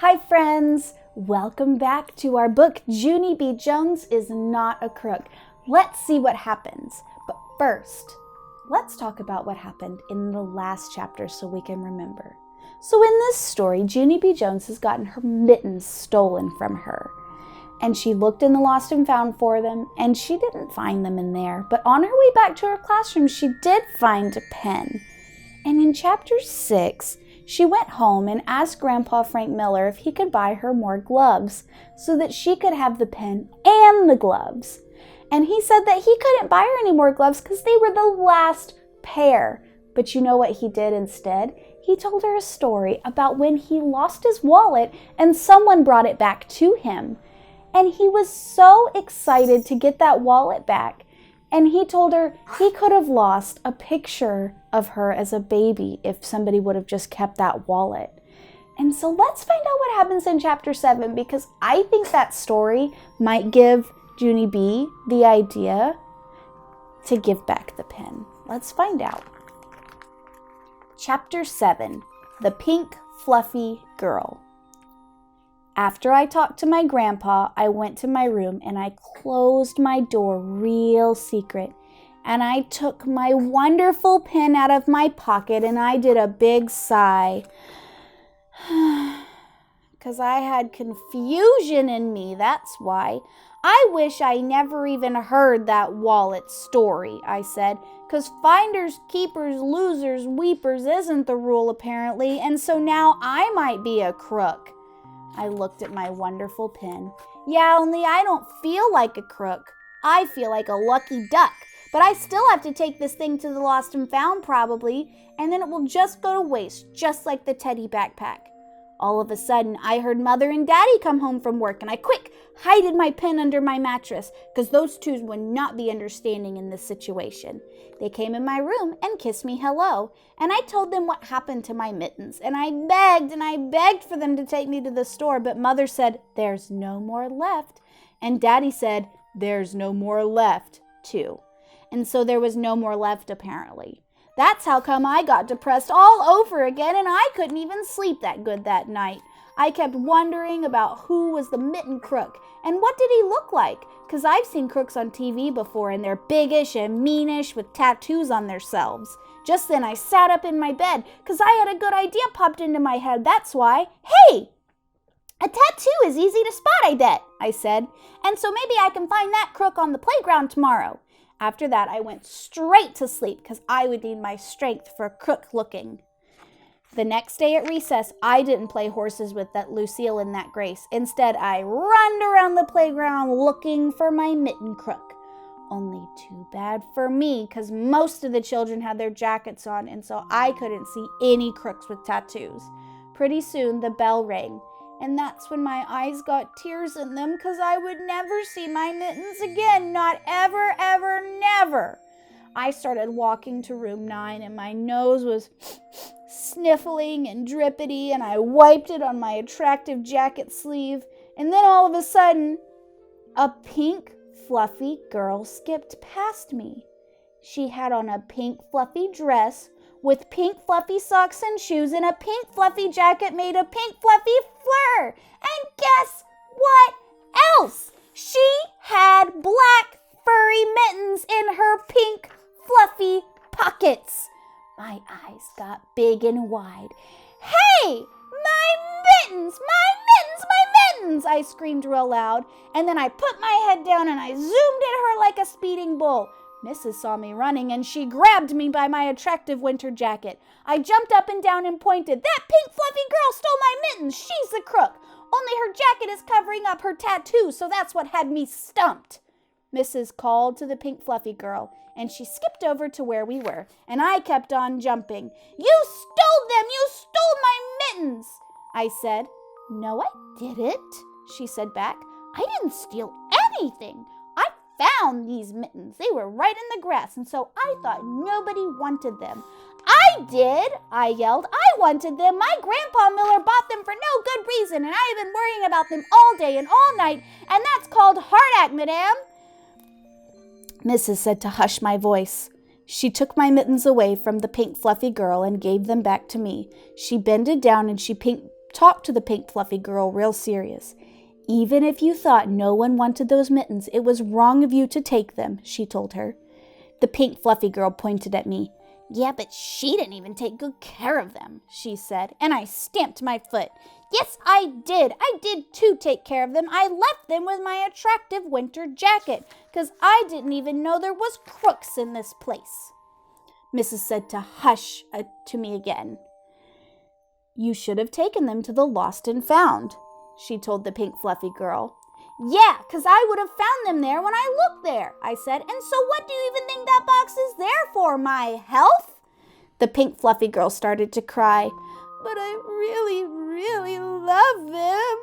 Hi friends, welcome back to our book, Junie B. Jones is Not a Crook. Let's see what happens. But first, let's talk about what happened in the last chapter so we can remember. So in this story, Junie B. Jones has gotten her mittens stolen from her. And she looked in the lost and found for them, and she didn't find them in there. But on her way back to her classroom, she did find a pen. And in chapter 6, she went home and asked Grandpa Frank Miller if he could buy her more gloves so that she could have the pen and the gloves. And he said that he couldn't buy her any more gloves because they were the last pair. But you know what he did instead? He told her a story about when he lost his wallet and someone brought it back to him. And he was so excited to get that wallet back. And he told her he could have lost a picture of her as a baby if somebody would have just kept that wallet. And so let's find out what happens in chapter 7, because I think that story might give Junie B the idea to give back the pen. Let's find out. Chapter 7, The Pink Fluffy Girl. After I talked to my grandpa, I went to my room and I closed my door real secret. And I took my wonderful pen out of my pocket and I did a big sigh. Because I had confusion in me, that's why. I wish I never even heard that wallet story, I said. Because finders, keepers, losers, weepers isn't the rule apparently. And so now I might be a crook. I looked at my wonderful pen. Yeah, only I don't feel like a crook. I feel like a lucky duck. But I still have to take this thing to the lost and found probably, and then it will just go to waste, just like the teddy backpack. All of a sudden, I heard Mother and Daddy come home from work, and I quick hided my pen under my mattress, because those two would not be understanding in this situation. They came in my room and kissed me hello, and I told them what happened to my mittens, and I begged for them to take me to the store, but Mother said, "There's no more left," and Daddy said, "There's no more left," too. And so there was no more left apparently. That's how come I got depressed all over again, and I couldn't even sleep that good that night. I kept wondering about who was the mitten crook, and what did he look like? Because I've seen crooks on TV before, and they're biggish and meanish with tattoos on themselves. Just then I sat up in my bed, because I had a good idea popped into my head, that's why. Hey! A tattoo is easy to spot, I bet, I said. And so maybe I can find that crook on the playground tomorrow. After that, I went straight to sleep because I would need my strength for crook looking. The next day at recess, I didn't play horses with that Lucille and that Grace. Instead, I runned around the playground looking for my mitten crook. Only too bad for me because most of the children had their jackets on, and so I couldn't see any crooks with tattoos. Pretty soon, the bell rang. And that's when my eyes got tears in them because I would never see my mittens again. Not ever, ever, never. I started walking to room 9 and my nose was sniffling and drippity and I wiped it on my attractive jacket sleeve. And then all of a sudden, a pink fluffy girl skipped past me. She had on a pink fluffy dress with pink fluffy socks and shoes and a pink fluffy jacket made of pink fluffy fur. And guess what else? She had black furry mittens in her pink fluffy pockets. My eyes got big and wide. Hey, my mittens, my mittens, I screamed real loud. And then I put my head down and I zoomed at her like a speeding bull. Mrs. saw me running and she grabbed me by my attractive winter jacket. I jumped up and down and pointed. That pink fluffy girl stole my mittens. She's the crook. Only her jacket is covering up her tattoo, so that's what had me stumped. Mrs. called to the pink fluffy girl and she skipped over to where we were and I kept on jumping. You stole them! You stole my mittens! I said. No, I didn't, she said back. I didn't steal anything. Found these mittens. They were right in the grass, and so I thought nobody wanted them. I did, I yelled. I wanted them. My Grandpa Miller bought them for no good reason, and I've been worrying about them all day and all night, and that's called heartache, madame. Mrs. said to hush my voice. She took my mittens away from the pink fluffy girl and gave them back to me. She bended down and she talked to the pink fluffy girl real serious. Even if you thought no one wanted those mittens, it was wrong of you to take them, she told her. The pink fluffy girl pointed at me. Yeah, but she didn't even take good care of them, she said, and I stamped my foot. Yes, I did. I did too take care of them. I left them with my attractive winter jacket, because I didn't even know there was crooks in this place. Mrs. said to hush to me again. You should have taken them to the lost and found, she told the pink fluffy girl. Yeah, because I would have found them there when I looked there, I said. And so what do you even think that box is there for, my health? The pink fluffy girl started to cry. But I really, really love them,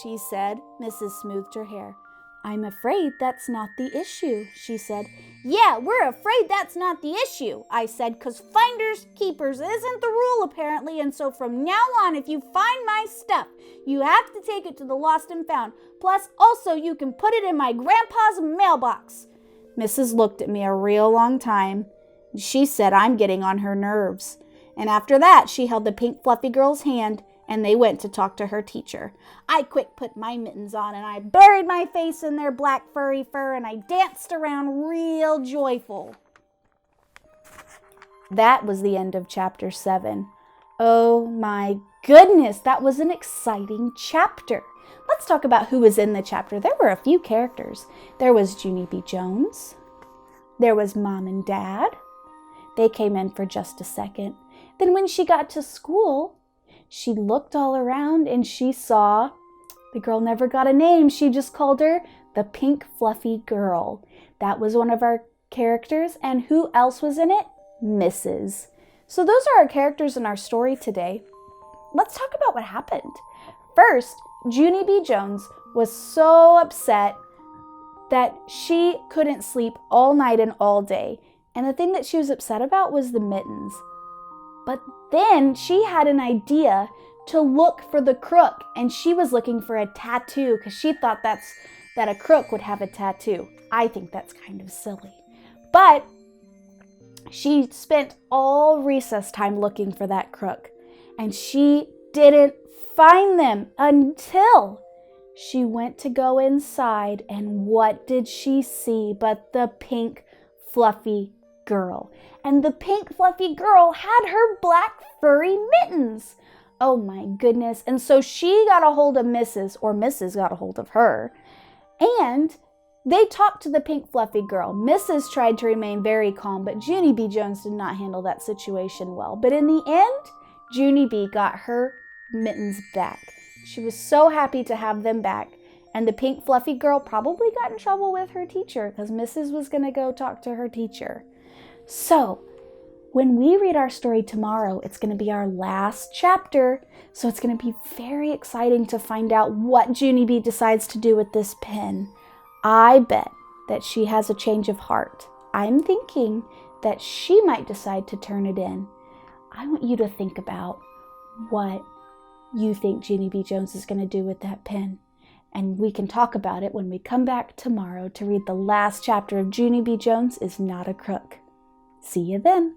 she said. Mrs. smoothed her hair. I'm afraid that's not the issue, she said. Yeah, we're afraid that's not the issue, I said, because finders keepers isn't the rule apparently, and so from now on, if you find my stuff, you have to take it to the lost and found. Plus, also, you can put it in my grandpa's mailbox. Mrs. looked at me a real long time. She said I'm getting on her nerves. And after that, she held the pink fluffy girl's hand, and they went to talk to her teacher. I quick put my mittens on, and I buried my face in their black furry fur, and I danced around real joyful. That was the end of chapter 7. Oh my goodness, that was an exciting chapter. Let's talk about who was in the chapter. There were a few characters. There was Junie B. Jones. There was Mom and Dad. They came in for just a second. Then when she got to school, she looked all around and she saw, the girl never got a name. She just called her the pink fluffy girl. That was one of our characters. And who else was in it? Mrs. So those are our characters in our story today. Let's talk about what happened. First, Junie B. Jones was so upset that she couldn't sleep all night and all day. And the thing that she was upset about was the mittens. But then she had an idea to look for the crook, and she was looking for a tattoo because she thought that a crook would have a tattoo. I think that's kind of silly. But she spent all recess time looking for that crook, and she didn't find them until she went to go inside, and what did she see but the pink fluffy girl? And the pink fluffy girl had her black furry mittens. Oh my goodness. And so she got a hold of Mrs., or Mrs. got a hold of her, and they talked to the pink fluffy girl. Mrs. tried to remain very calm, but Junie B. Jones did not handle that situation well. But in the end, Junie B. got her mittens back. She was so happy to have them back. And the pink fluffy girl probably got in trouble with her teacher because Mrs. was going to go talk to her teacher. So, when we read our story tomorrow, it's going to be our last chapter. So it's going to be very exciting to find out what Junie B. decides to do with this pen. I bet that she has a change of heart. I'm thinking that she might decide to turn it in. I want you to think about what you think Junie B. Jones is going to do with that pen. And we can talk about it when we come back tomorrow to read the last chapter of Junie B. Jones is Not a Crook. See you then.